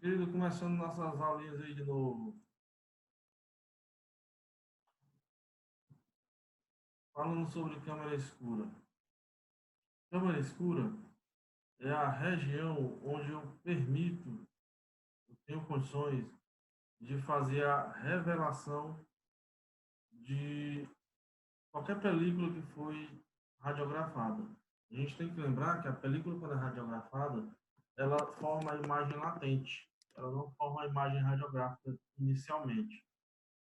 Querido, começando nossas aulinhas aí de novo. Falando sobre câmera escura. Câmera escura é a região onde eu permito, eu tenho condições de fazer a revelação de qualquer película que foi radiografada. A gente tem que lembrar que a película, quando é radiografada, ela forma a imagem latente. Ela não forma a imagem radiográfica inicialmente.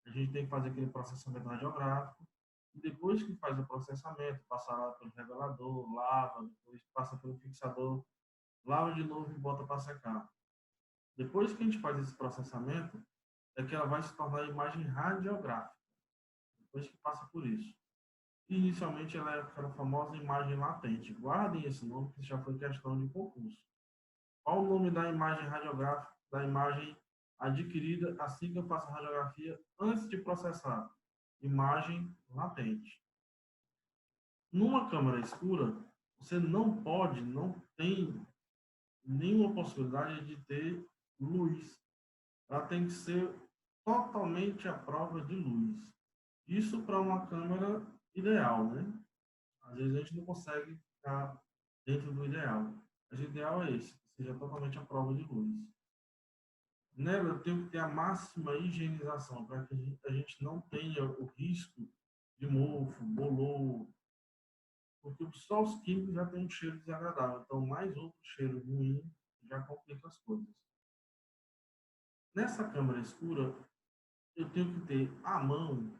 A gente tem que fazer aquele processamento radiográfico. E depois que faz o processamento, passa lá pelo revelador, lava, depois passa pelo fixador, lava de novo e bota para secar. Depois que a gente faz esse processamento, é que ela vai se tornar imagem radiográfica, depois que passa por isso. E, inicialmente, ela é aquela famosa imagem latente. Guardem esse nome, que já foi questão de concurso. Qual o nome da imagem radiográfica, da imagem adquirida assim que eu faço a radiografia antes de processar? Imagem latente. Numa câmera escura, você não pode, não tem nenhuma possibilidade de ter luz. Ela tem que ser totalmente à prova de luz. Isso para uma câmera ideal, né? Às vezes a gente não consegue ficar dentro do ideal. Mas o ideal é esse, que seja totalmente à prova de luz. Nela, eu tenho que ter a máxima higienização para que a gente não tenha o risco de mofo, bolor, porque só os químicos já tem um cheiro desagradável, então mais outro cheiro ruim já complica as coisas. Nessa câmara escura, eu tenho que ter à mão,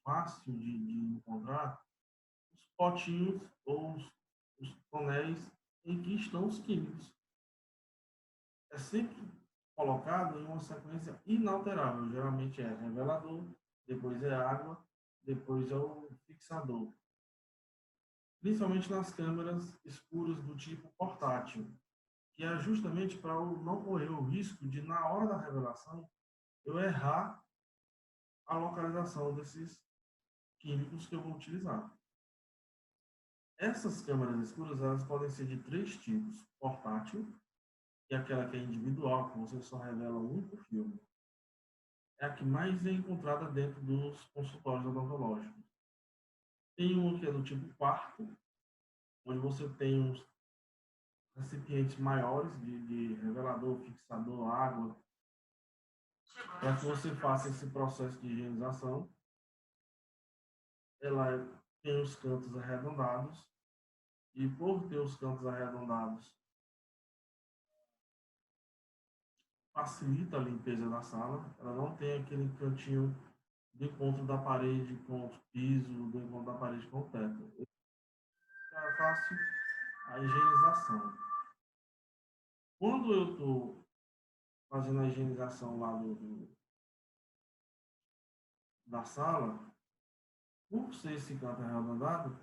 fácil de encontrar, os potinhos ou os tonéis em que estão os químicos. É sempre colocado em uma sequência inalterável, geralmente é revelador, depois é água, depois é o fixador. Principalmente nas câmeras escuras do tipo portátil, que é justamente para não correr o risco de, na hora da revelação, eu errar a localização desses químicos que eu vou utilizar. Essas câmeras escuras elas podem ser de três tipos: portátil, que é aquela que é individual, que você só revela um único filme. É a que mais é encontrada dentro dos consultórios odontológicos. Tem uma que é do tipo quarto, onde você tem uns recipientes maiores de revelador, fixador, água, para que você faça esse processo de higienização. Ela tem os cantos arredondados, e por ter os cantos arredondados, facilita a limpeza da sala. Ela não tem aquele cantinho do encontro da parede com o piso, do encontro da parede com o teto. É fácil a higienização. Quando eu estou fazendo a higienização lá da sala, por ser esse canto arredondado,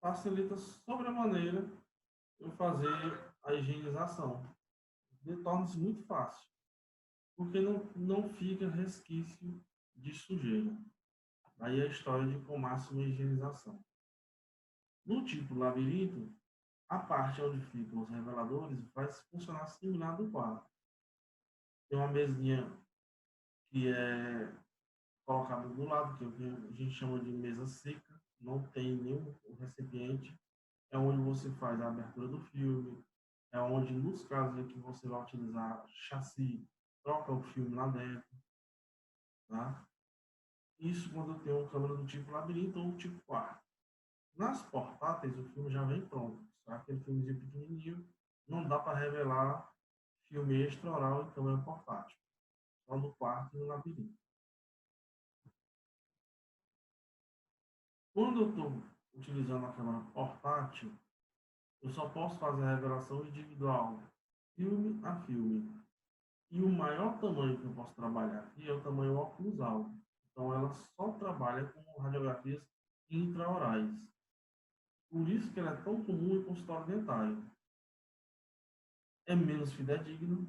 facilita sobremaneira eu fazer a higienização. Torna-se muito fácil, porque não fica resquício de sujeira. Aí a história de com máxima higienização. No tipo labirinto, a parte onde ficam os reveladores vai funcionar similar do quarto. Tem uma mesinha que é colocada do lado, que a gente chama de mesa seca, não tem nenhum recipiente, é onde você faz a abertura do filme, é onde, nos casos em que você vai utilizar chassi, troca o filme lá dentro, tá? Isso quando eu tenho uma câmera do tipo labirinto ou tipo quarto. Nas portáteis, o filme já vem pronto. Tá? Aquele filmezinho pequenininho, não dá para revelar filme extra-oral em câmera portátil. Só no quarto e no labirinto. Quando eu estou utilizando a câmera portátil, eu só posso fazer a revelação individual, filme a filme. E o maior tamanho que eu posso trabalhar aqui é o tamanho oclusal. Então, ela só trabalha com radiografias intraorais. Por isso que ela é tão comum em consultório dentário. É menos fidedigno.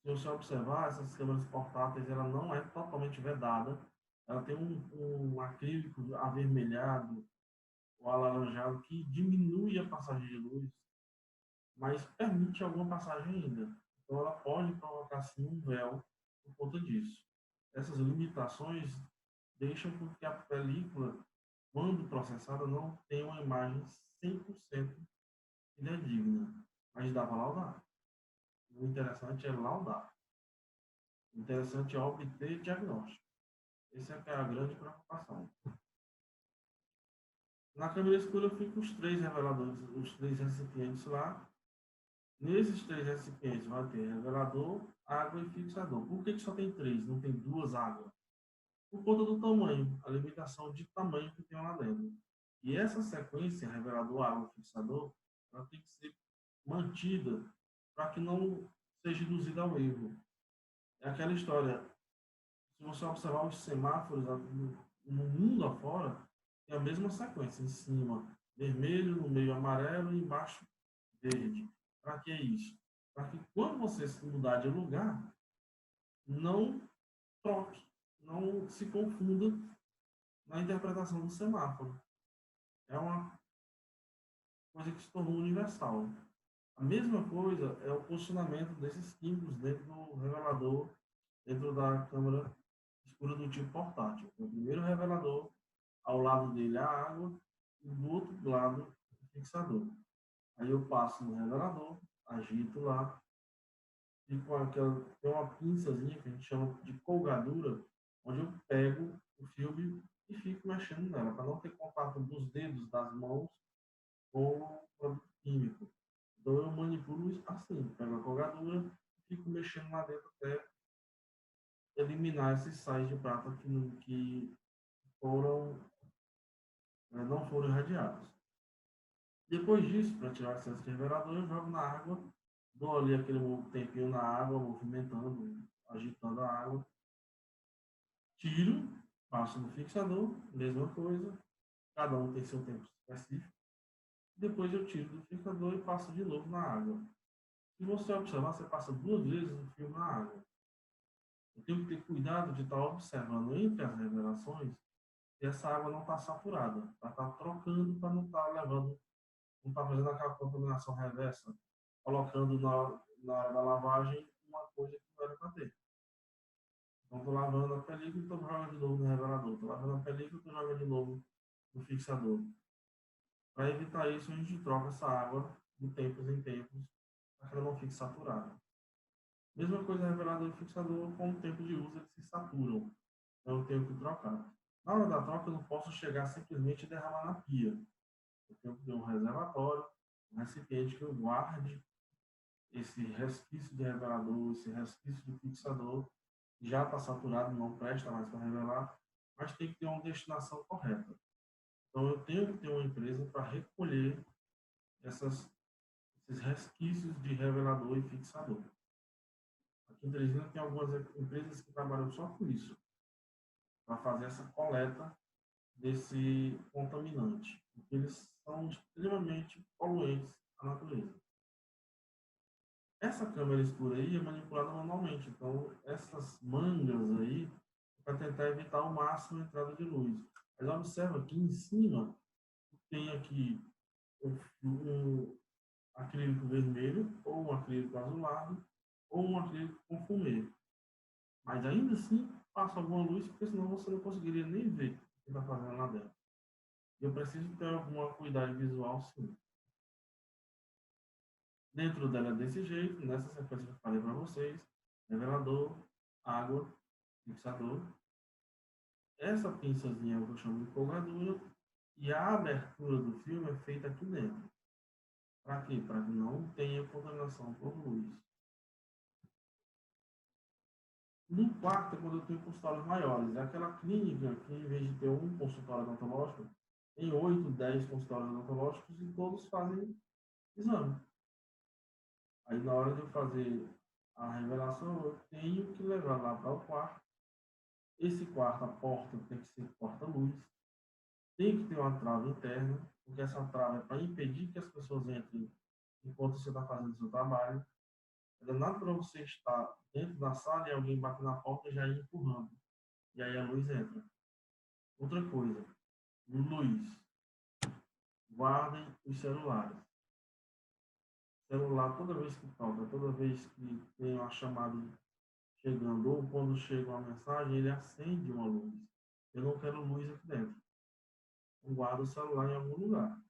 Se você observar, essas câmeras portáteis, ela não é totalmente vedada. Ela tem um acrílico avermelhado ou alaranjado que diminui a passagem de luz, mas permite alguma passagem ainda. Então, ela pode provocar, sim, um véu por conta disso. Essas limitações deixam com que a película, quando processada, não tenha uma imagem 100% fidedigna. Mas dá para laudar. O interessante é laudar. O interessante é obter diagnóstico. Essa é a grande preocupação. Na câmera escura ficam os três reveladores, os três recipientes lá. Nesses três recipientes vai ter revelador, água e fixador. Por que só tem três, não tem duas águas? Por conta do tamanho, a limitação de tamanho que tem lá dentro. E essa sequência, revelador, água e fixador, ela tem que ser mantida para que não seja induzida ao erro. É aquela história, se você observar os semáforos no mundo afora, tem a mesma sequência, em cima vermelho, no meio amarelo e embaixo verde. Para que isso? Para que quando você se mudar de lugar, não troque, não se confunda na interpretação do semáforo. É uma coisa que se tornou universal. A mesma coisa é o posicionamento desses químicos dentro do revelador, dentro da câmera escura do tipo portátil. O primeiro revelador, ao lado dele a água, e do outro lado o fixador. Aí eu passo no revelador, agito lá, e com aquela, tem uma pinçazinha que a gente chama de colgadura, onde eu pego o filme e fico mexendo nela, para não ter contato dos dedos das mãos com o produto químico. Então eu manipulo isso assim, pego a colgadura e fico mexendo lá dentro até eliminar esses sais de prata que foram, não foram irradiados. Depois disso, para tirar o excesso de revelador, eu jogo na água, dou ali aquele tempinho na água, movimentando, agitando a água, tiro, passo no fixador, mesma coisa, cada um tem seu tempo específico. Depois eu tiro do fixador e passo de novo na água. Se você observar, você passa duas vezes o filme na água. Eu tenho que ter cuidado de estar observando entre as revelações se essa água não está saturada, para estar trocando, para não estar levando, não estar fazendo aquela contaminação reversa, colocando na hora da lavagem uma coisa que não era para ter. Então, estou lavando a película e estou jogando de novo no revelador. Estou lavando a película e estou jogando de novo no fixador. Para evitar isso, a gente troca essa água de tempos em tempos, para que ela não fique saturada. Mesma coisa revelador e fixador, com o tempo de uso eles se saturam. Então eu tenho que trocar. Na hora da troca eu não posso chegar simplesmente e derramar na pia. Eu tenho que ter um reservatório, um recipiente que eu guarde esse resquício de revelador, esse resquício de fixador, já está saturado, não presta mais para revelar, mas tem que ter uma destinação correta. Então eu tenho que ter uma empresa para recolher esses resquícios de revelador e fixador. Aqui em Teresina tem algumas empresas que trabalham só com isso, para fazer essa coleta desse contaminante, porque eles são extremamente poluentes à natureza. Essa câmera escura aí é manipulada manualmente, então essas mangas aí é para tentar evitar ao máximo a entrada de luz. Mas observa aqui em cima tem aqui um acrílico vermelho, ou um acrílico azulado, ou um acrílico com fumê. Mas ainda assim passa alguma luz, porque senão você não conseguiria nem ver o que está fazendo lá dentro. Eu preciso ter alguma cuidado visual, sim. Dentro dela é desse jeito, nessa sequência que eu falei para vocês, revelador, água, fixador. Essa pinçazinha eu chamo de colgadura e a abertura do filme é feita aqui dentro. Para quê? Para que não tenha contaminação por luz. No quarto é quando eu tenho consultórios maiores. É aquela clínica que, em vez de ter um consultório odontológico, tem 8, 10 consultórios odontológicos e todos fazem exame. Aí, na hora de eu fazer a revelação, eu tenho que levar lá para o quarto. Esse quarto, a porta tem que ser porta-luz. Tem que ter uma trava interna, porque essa trava é para impedir que as pessoas entrem enquanto você está fazendo o seu trabalho. Não é nada para você estar dentro da sala e alguém bater na porta e já ir empurrando. E aí a luz entra. Outra coisa, luz. Guardem os celulares. celular, toda vez que toca, toda vez que tem uma chamada chegando, ou quando chega uma mensagem, ele acende uma luz. Eu não quero luz aqui dentro. Eu guardo o celular em algum lugar.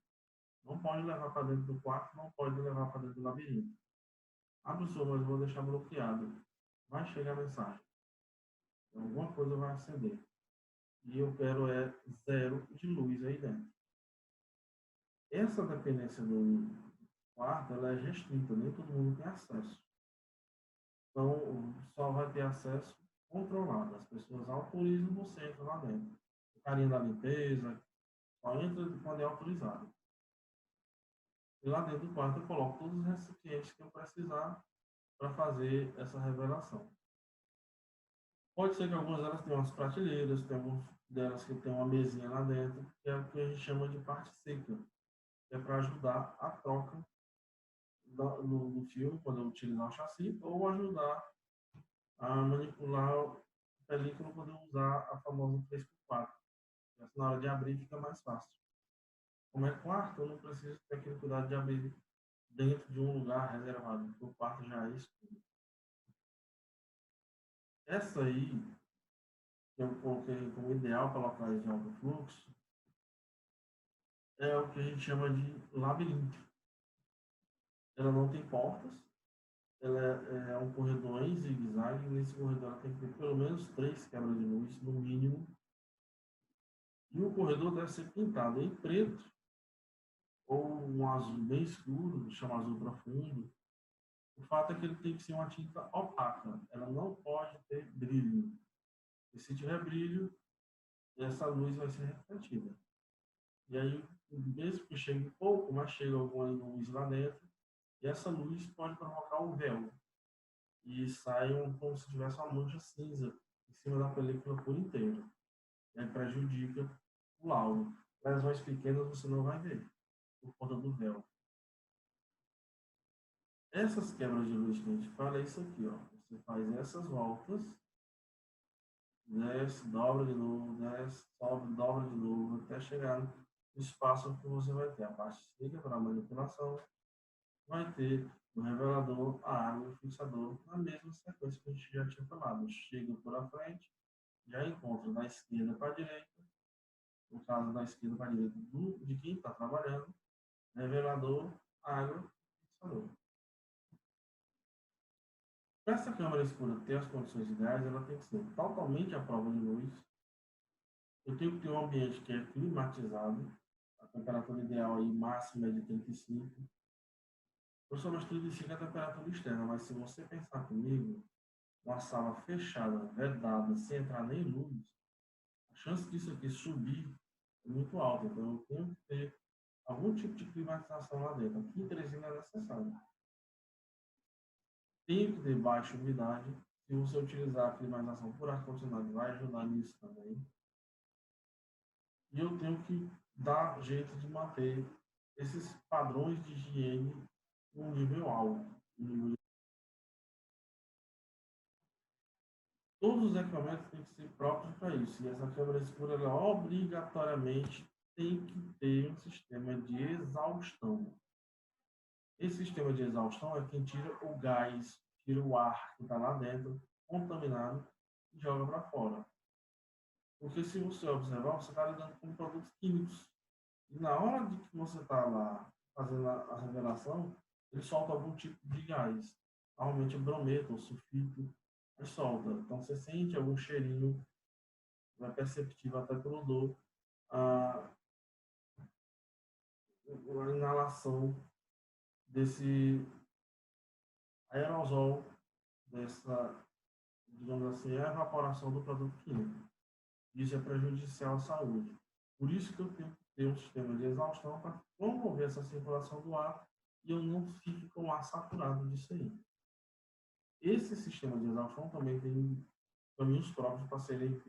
Não pode levar para dentro do quarto, não pode levar para dentro do labirinto. Ah, professor, mas eu vou deixar bloqueado. Vai chegar a mensagem. Alguma coisa vai acender. E eu quero zero de luz aí dentro. Essa dependência do quarto, ela é restrita, nem todo mundo tem acesso. Então, só vai ter acesso controlado. As pessoas autorizam você entrar lá dentro. O carinha da limpeza, só entra quando é autorizado. E lá dentro do quarto eu coloco todos os recipientes que eu precisar para fazer essa revelação. Pode ser que algumas delas tenham umas prateleiras, tem algumas delas que tem uma mesinha lá dentro, que é o que a gente chama de parte seca, que é para ajudar a troca no filme, quando eu utilizar o chassi, ou ajudar a manipular a película quando eu usar a famosa 3x4. Na hora de abrir fica mais fácil. Como é quarto, eu não preciso ter aquele cuidado de abrir dentro de um lugar reservado, porque o quarto já é escuro. Essa aí, que eu coloquei como ideal para locais de alto fluxo, é o que a gente chama de labirinto. Ela não tem portas, ela é um corredor em zigue-zague, e nesse corredor ela tem que ter pelo menos 3 quebras de luz, no mínimo. E o corredor deve ser pintado em preto ou um azul bem escuro, chama azul profundo. O fato é que ele tem que ser uma tinta opaca, ela não pode ter brilho. E se tiver brilho, essa luz vai ser refletida. E aí, mesmo que chegue pouco, mas chega alguma luz lá dentro, e essa luz pode provocar um véu. E sai como se tivesse uma mancha cinza em cima da película por inteiro. E aí prejudica o laudo. Lesões pequenas você não vai ver, por conta do véu. Essas quebras de luz que a gente fala é isso aqui, ó. Você faz essas voltas, desce, dobra de novo, desce, sobe, dobra de novo, até chegar no espaço que você vai ter a parte seca para a manipulação, vai ter o revelador, a água e o fixador na mesma sequência que a gente já tinha falado. Chega por a frente, já encontra da esquerda para a direita, no caso da esquerda para a direita de quem está trabalhando, revelador, água e fixador. Para essa câmera escura ter as condições ideais, ela tem que ser totalmente à prova de luz. Eu tenho que ter um ambiente que é climatizado, a temperatura ideal aí máxima é de 35. Professor, mas 35 é a temperatura externa, mas se você pensar comigo, uma sala fechada, vedada, sem entrar nem luz, a chance disso aqui subir é muito alta. Então eu tenho que ter algum tipo de climatização lá dentro. Aqui em Teresina é necessário. Tem que ter baixa umidade. Se você utilizar a climatização por ar-condicionado, vai ajudar nisso também. E eu tenho que dar jeito de manter esses padrões de higiene num nível alto. Todos os equipamentos têm que ser próprios para isso. E essa câmera escura, ela obrigatoriamente tem que ter um sistema de exaustão. Esse sistema de exaustão é quem tira o gás, tira o ar que está lá dentro, contaminado, e joga para fora. Porque se você observar, você está lidando com produtos químicos. E na hora de que você está lá fazendo a revelação, ele solta algum tipo de gás. Normalmente brometo ou sulfito, ele solta. Então você sente algum cheirinho, é perceptível até pelo odor, a inalação desse aerosol, dessa, digamos assim, evaporação do produto químico. Isso é prejudicial à saúde. Por isso que eu tenho que ter um sistema de exaustão para promover essa circulação do ar e eu não fique com o ar saturado disso aí. Esse sistema de exaustão também tem caminhos próprios para serem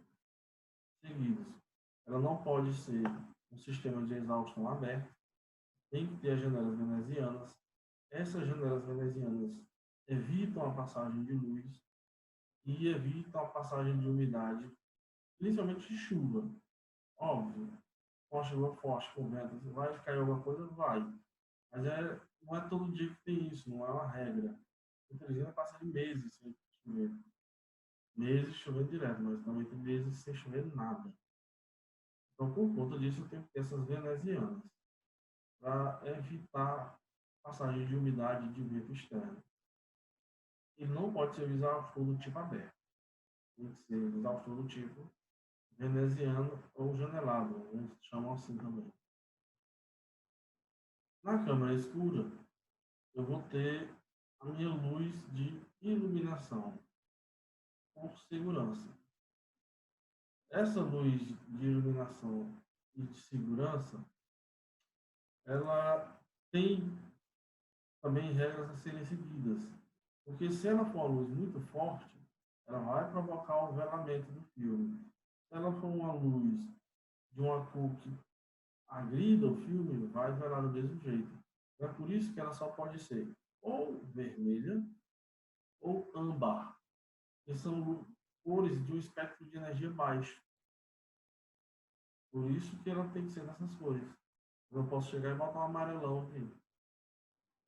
seguidos. Ela não pode ser um sistema de exaustão aberto, tem que ter as janelas venezianas. Essas janelas venezianas evitam a passagem de luz e evitam a passagem de umidade, principalmente de chuva. Óbvio, com a chuva forte, com vento, vai cair alguma coisa? Vai. Mas não é todo dia que tem isso, não é uma regra. Em Teresina passa de meses sem chover. Meses chovendo direto, mas também tem meses sem chover nada. Então, por conta disso, eu tenho que ter essas venezianas para evitar passagem de umidade de vento externo. E não pode ser exaustor do tipo aberto. Tem que ser exaustor do tipo veneziano ou janelado, uns chamam assim também. Na câmara escura, eu vou ter a minha luz de iluminação por segurança. Essa luz de iluminação e de segurança, ela tem também regras a serem seguidas. Porque se ela for uma luz muito forte, ela vai provocar o velamento do filme. Se ela for uma luz de uma cor que agrida o filme, vai velar do mesmo jeito. É por isso que ela só pode ser ou vermelha ou âmbar, que são cores de um espectro de energia baixo. Por isso que ela tem que ser nessas cores. Eu não posso chegar e botar um amarelão aqui.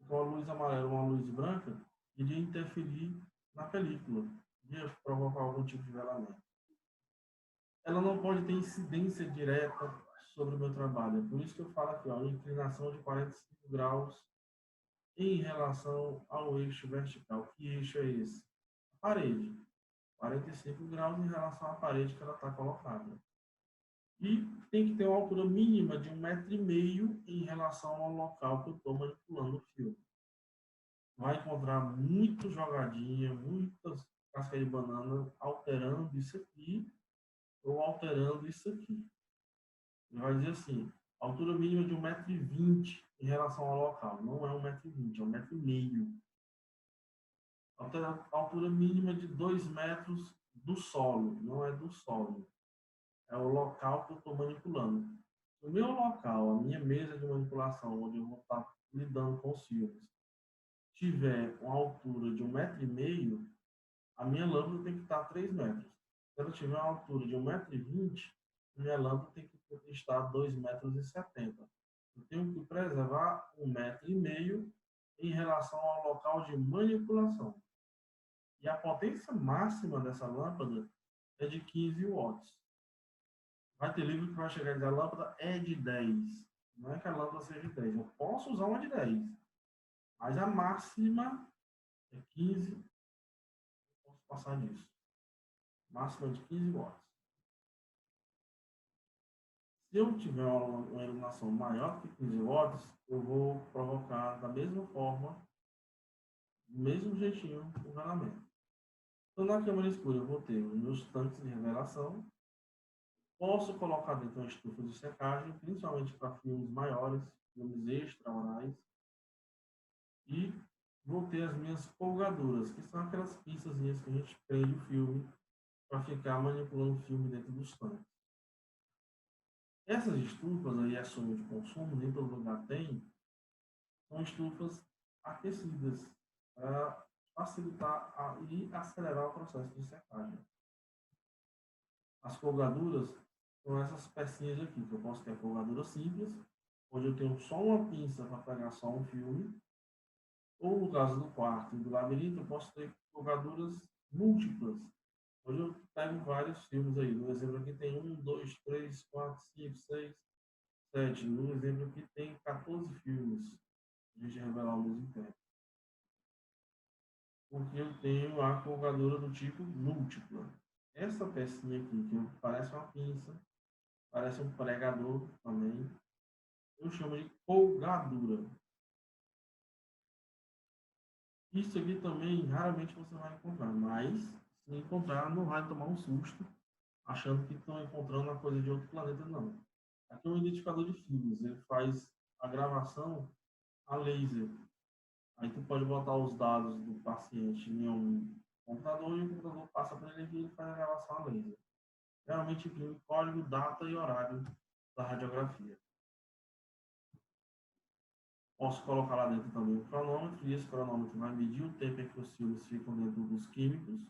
Então, a luz amarela ou uma luz branca iria interferir na película, iria provocar algum tipo de velamento. Ela não pode ter incidência direta sobre o meu trabalho. É por isso que eu falo aqui, ó, inclinação de 45 graus em relação ao eixo vertical. Que eixo é esse? A parede. 45 graus em relação à parede que ela está colocada. E tem que ter uma altura mínima de 1,5 m em relação ao local que eu estou manipulando o filme. Vai encontrar muito jogadinha, muitas cascas de banana alterando isso aqui ou alterando isso aqui. Ele vai dizer assim, altura mínima de 1,20 m em relação ao local. Não é 1,20 m, é 1,5 m. Altura mínima de 2 metros do solo, não é do solo. É o local que eu estou manipulando. O meu local, a minha mesa de manipulação, onde eu vou estar lidando com os filmes, tiver uma altura de 1,5 m, a minha lâmpada tem que estar a 3 metros. Se ela tiver uma altura de 1,20 m, minha lâmpada tem que estar a 2,70 m. Eu tenho que preservar 1,5 m em relação ao local de manipulação. E a potência máxima dessa lâmpada é de 15 watts. Vai ter livro que vai chegar e dizer a lâmpada é de 10. Não é que a lâmpada seja de 10. Eu posso usar uma de 10. Mas a máxima é 15. Não posso passar disso. Máxima de 15 watts. Se eu tiver uma iluminação maior que 15 watts, eu vou provocar da mesma forma, do mesmo jeitinho, o velamento. Então, na câmara escura, eu vou ter os meus tanques de revelação. Posso colocar dentro uma estufa de secagem, principalmente para filmes maiores, filmes extra-orais. E vou ter as minhas polgaduras, que são aquelas pinças que a gente prende o filme para ficar manipulando o filme dentro dos tanques. Essas estufas aí, a sonho de consumo, nem todo lugar tem, são estufas aquecidas para facilitar e acelerar o processo de secagem. As folgaduras são essas pecinhas aqui, que eu posso ter a folgadura simples, onde eu tenho só uma pinça para pegar só um filme, ou no caso do quarto e do labirinto, eu posso ter folgaduras múltiplas, onde eu pego vários filmes aí. No exemplo aqui tem 1, 2, 3, 4, 5, 6, 7. No exemplo aqui tem 14 filmes. A gente revelar ao mesmo tempo. Porque eu tenho a folgadura do tipo múltipla. Essa pecinha aqui, que parece uma pinça, parece um pregador também, eu chamo de folgadura. Isso aqui também raramente você vai encontrar, mas se encontrar, não vai tomar um susto achando que estão encontrando uma coisa de outro planeta, não. Aqui é um identificador de filmes, ele faz a gravação a laser. Aí tu pode botar os dados do paciente em um computador e o computador passa para ele e ele faz a gravação a laser. Geralmente imprime código, data e horário da radiografia. Posso colocar lá dentro também o cronômetro, e esse cronômetro vai medir o tempo em que os filmes ficam dentro dos químicos,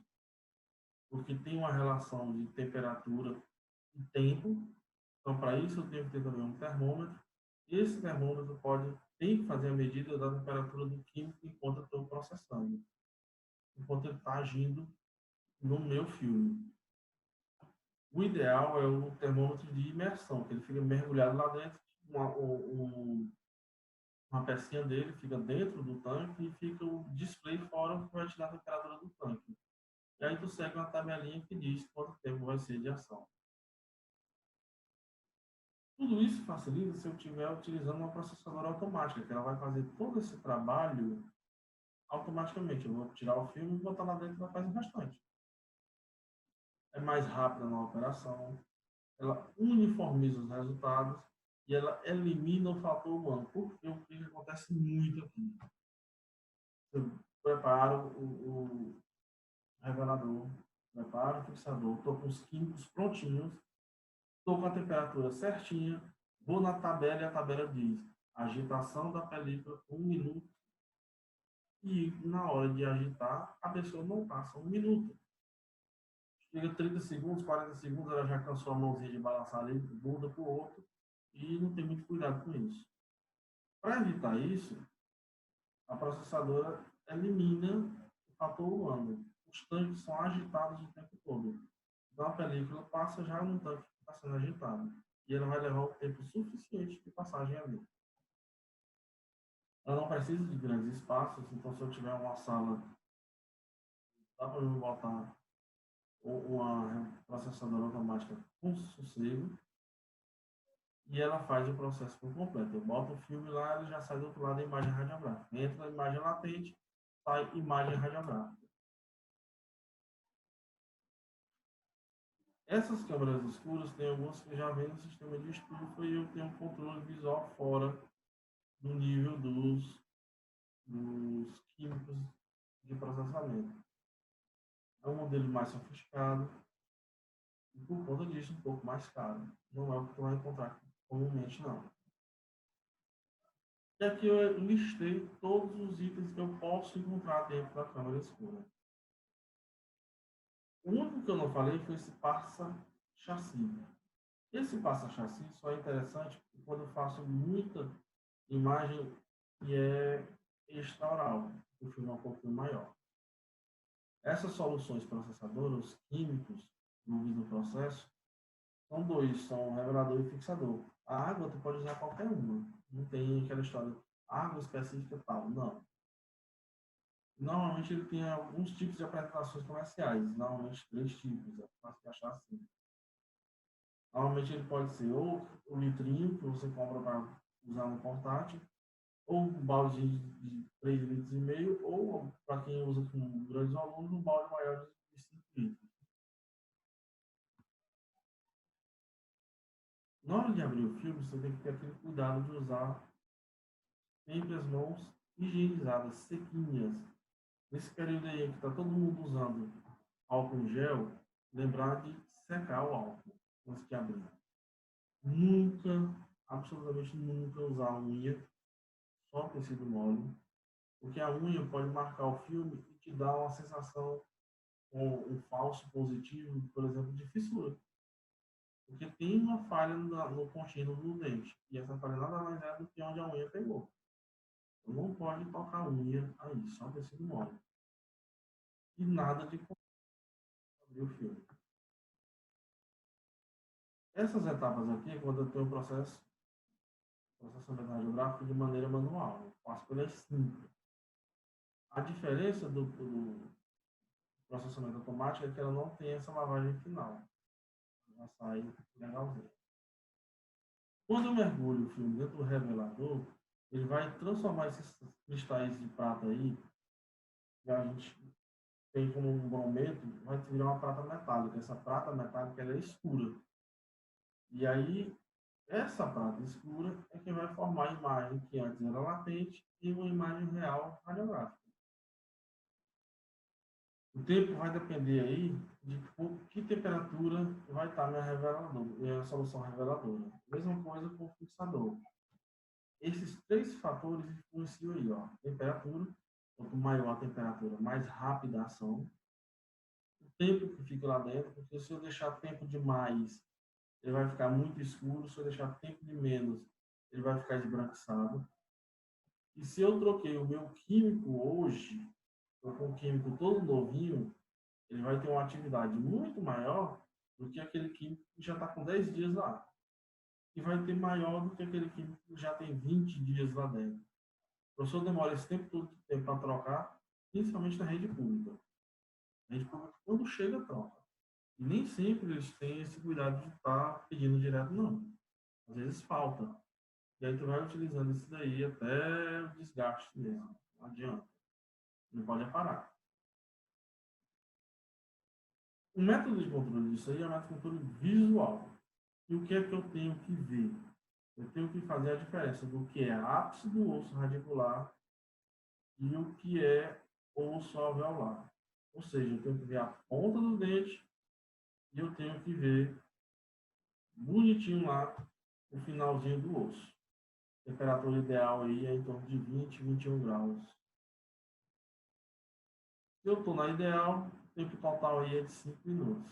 porque tem uma relação de temperatura e tempo. Então, para isso, eu tenho que ter também um termômetro. Esse termômetro pode tem que fazer a medida da temperatura do químico enquanto eu estou processando, enquanto ele está agindo no meu filme. O ideal é o termômetro de imersão, que ele fica mergulhado lá dentro, uma pecinha dele fica dentro do tanque e fica o display fora que vai te dar a temperatura do tanque. E aí tu segue uma tabelinha que diz quanto tempo vai ser de ação. Tudo isso facilita se eu estiver utilizando uma processadora automática, que ela vai fazer todo esse trabalho automaticamente. Eu vou tirar o filme e botar lá dentro e ela faz o restante. É mais rápida na operação, ela uniformiza os resultados e ela elimina o fator humano. Porque o que acontece muito aqui? Eu preparo o revelador, preparo o fixador, estou com os químicos prontinhos, estou com a temperatura certinha, vou na tabela e a tabela diz agitação da película 1 minuto e na hora de agitar a pessoa não passa 1 minuto. Chega 30 segundos, 40 segundos, ela já cansou a mãozinha de balançar ali, muda para o outro e não tem muito cuidado com isso. Para evitar isso, a processadora elimina o fator humano. Os tanques são agitados o tempo todo. Então a película passa já no tanque que está sendo agitado. E ela vai levar o tempo suficiente de passagem ali. Ela não precisa de grandes espaços, então se eu tiver uma sala, dá para eu botar uma processadora automática com sossego e ela faz o processo por completo. Eu boto o filme lá, ele já sai do outro lado da imagem radiográfica. Entra a imagem latente, sai imagem radiográfica. Essas câmeras escuras tem algumas que já vêm no sistema de estufa e eu tenho um controle visual fora do nível dos químicos de processamento. É um modelo mais sofisticado e, por conta disso, um pouco mais caro. Não é o que tu vai encontrar comumente, não. E aqui eu listei todos os itens que eu posso encontrar dentro da câmera escura. O único que eu não falei foi esse passa-chassi. Esse passa-chassi só é interessante quando eu faço muita imagem que é extraoral, o filme é um pouquinho maior. Essas soluções processadoras, os químicos envolvidos no processo, são dois, são revelador e fixador. A água tu pode usar qualquer uma, não tem aquela história, água específica tal, não. Normalmente ele tem alguns tipos de apresentações comerciais, normalmente 3 tipos, é fácil achar assim. Normalmente ele pode ser ou o litrinho que você compra para usar no portátil, ou um balde de 3,5 litros, ou para quem usa com grandes volumes, um balde maior de 5 litros. Na hora de abrir o filme, você tem que ter aquele cuidado de usar sempre as mãos higienizadas, sequinhas. Nesse período aí que está todo mundo usando álcool em gel, lembrar de secar o álcool antes de abrir. Nunca, absolutamente nunca usar a unha só tecido mole, porque a unha pode marcar o filme e te dar uma sensação com um falso positivo, por exemplo, de fissura. Porque tem uma falha no contínuo do dente. E essa falha nada mais é do que onde a unha pegou. Então não pode tocar a unha aí, só tecido mole. E nada de abrir o filme. Essas etapas aqui é quando eu tenho o processamento radiográfico de maneira manual. Eu faço pelas 5. A diferença do processamento automático é que ela não tem essa lavagem final. Ela sai legalzinha. Quando eu mergulho o filme dentro do revelador, ele vai transformar esses cristais de prata aí, que a gente tem como um brometo, vai virar uma prata metálica. Essa prata metálica ela é escura. E aí, essa prata escura é que vai formar a imagem que antes era latente e uma imagem real radiográfica. O tempo vai depender aí de que temperatura vai estar minha solução reveladora. Mesma coisa com o fixador. Esses 3 fatores influenciam aí, ó. Temperatura, quanto maior a temperatura, mais rápida a ação. O tempo que fica lá dentro, porque se eu deixar tempo demais, ele vai ficar muito escuro. Se eu deixar tempo de menos, ele vai ficar esbranquiçado. E se eu troquei o meu químico hoje, estou com um químico todo novinho, ele vai ter uma atividade muito maior do que aquele químico que já está com 10 dias lá. E vai ter maior do que aquele químico que já tem 20 dias lá dentro. O professor demora esse tempo todo para trocar, principalmente na rede pública. A rede pública, quando chega, troca. E nem sempre eles têm esse cuidado de estar pedindo direto, não. Às vezes falta. E aí tu vai utilizando isso daí até o desgaste mesmo. Não adianta. Não pode parar. O método de controle disso aí é o método de controle visual. E o que é que eu tenho que ver? Eu tenho que fazer a diferença do que é ápice do osso radicular e o que é osso alveolar. Ou seja, eu tenho que ver a ponta do dente e eu tenho que ver bonitinho lá o finalzinho do osso. A temperatura ideal aí é em torno de 20, 21 graus. Se eu estou na ideal, o tempo total aí é de 5 minutos.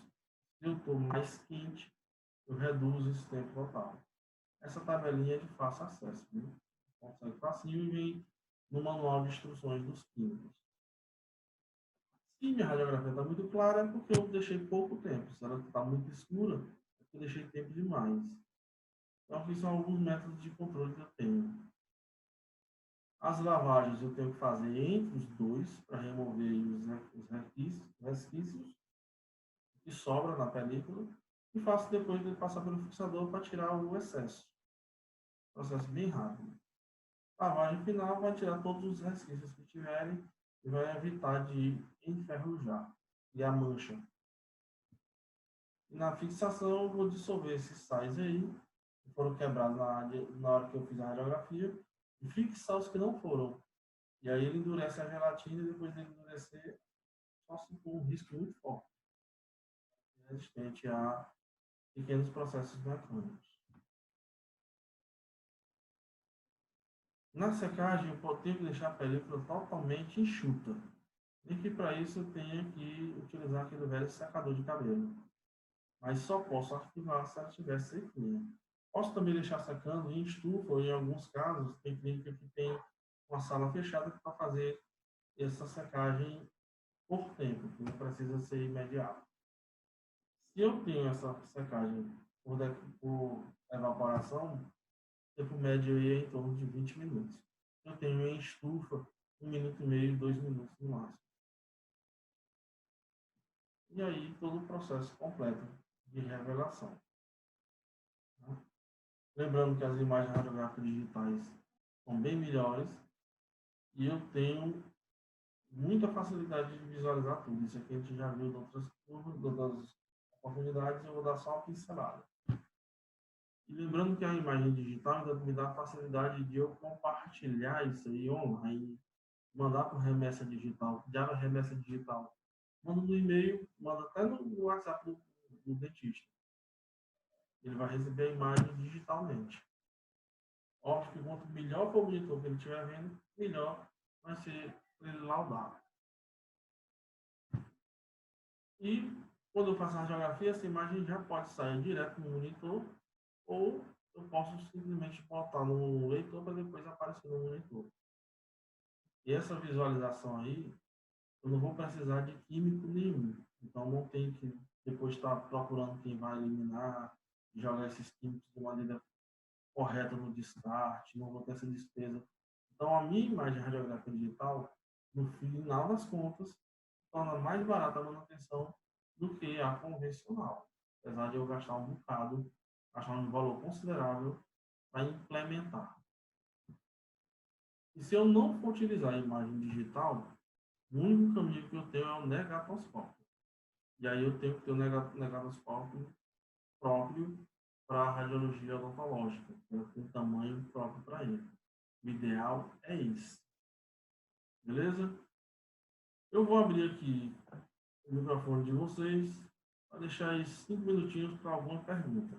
Se eu estou mais quente, eu reduzo esse tempo total. Essa tabelinha é de fácil acesso, viu? Consegue facinho e vem no manual de instruções dos químicos. Se minha radiografia está muito clara, é porque eu deixei pouco tempo. Se ela está muito escura, é porque eu deixei tempo demais. Então, aqui são alguns métodos de controle que eu tenho. As lavagens eu tenho que fazer entre os dois para remover os resquícios que sobra na película e faço depois de passar pelo fixador para tirar o excesso. Processo bem rápido. A lavagem final vai tirar todos os resquícios que tiverem e vai evitar de enferrujar e a mancha. E na fixação eu vou dissolver esses sais aí que foram quebrados na hora que eu fiz a radiografia e fixar os que não foram. E aí ele endurece a gelatina e depois de endurecer, só se for um risco muito forte, resistente a pequenos processos mecânicos. Na secagem, eu tenho que deixar a película totalmente enxuta. E que para isso eu tenha que utilizar aquele velho secador de cabelo. Mas só posso arquivar se ela estiver sequinha. Posso também deixar secando em estufa, ou em alguns casos, tem clínica que tem uma sala fechada para fazer essa secagem por tempo, que não precisa ser imediato. Se eu tenho essa secagem por evaporação, o tempo médio aí é em torno de 20 minutos. Eu tenho em estufa 1 minuto e meio, 2 minutos no máximo. E aí todo o processo completo de revelação. Lembrando que as imagens radiográficas digitais são bem melhores e eu tenho muita facilidade de visualizar tudo. Isso aqui a gente já viu em outras oportunidades, eu vou dar só uma pincelada. E lembrando que a imagem digital ainda me dá a facilidade de eu compartilhar isso aí online, mandar por remessa digital, já remessa digital. Manda no e-mail, manda até no WhatsApp do dentista. Ele vai receber a imagem digitalmente. Óbvio que quanto melhor for o monitor que ele estiver vendo, melhor vai ser ele laudar. E quando eu faço a radiografia, essa imagem já pode sair direto no monitor ou eu posso simplesmente botar no leitor para depois aparecer no monitor. E essa visualização aí, eu não vou precisar de químico nenhum. Então não tem que depois estar procurando quem vai eliminar, jogar esses químicos de maneira correta no descarte, não vou ter essa despesa. Então a minha imagem radiográfica digital, no final das contas, torna mais barata a manutenção do que a convencional. Apesar de eu gastar um bocado, gastar um valor considerável para implementar. E se eu não for utilizar a imagem digital, o único caminho que eu tenho é o negatoscópio. E aí eu tenho que ter o negatoscópio próprio para a radiologia odontológica, que tem tamanho próprio para ele. O ideal é esse. Beleza? Eu vou abrir aqui o microfone de vocês para deixar aí 5 minutinhos para alguma pergunta.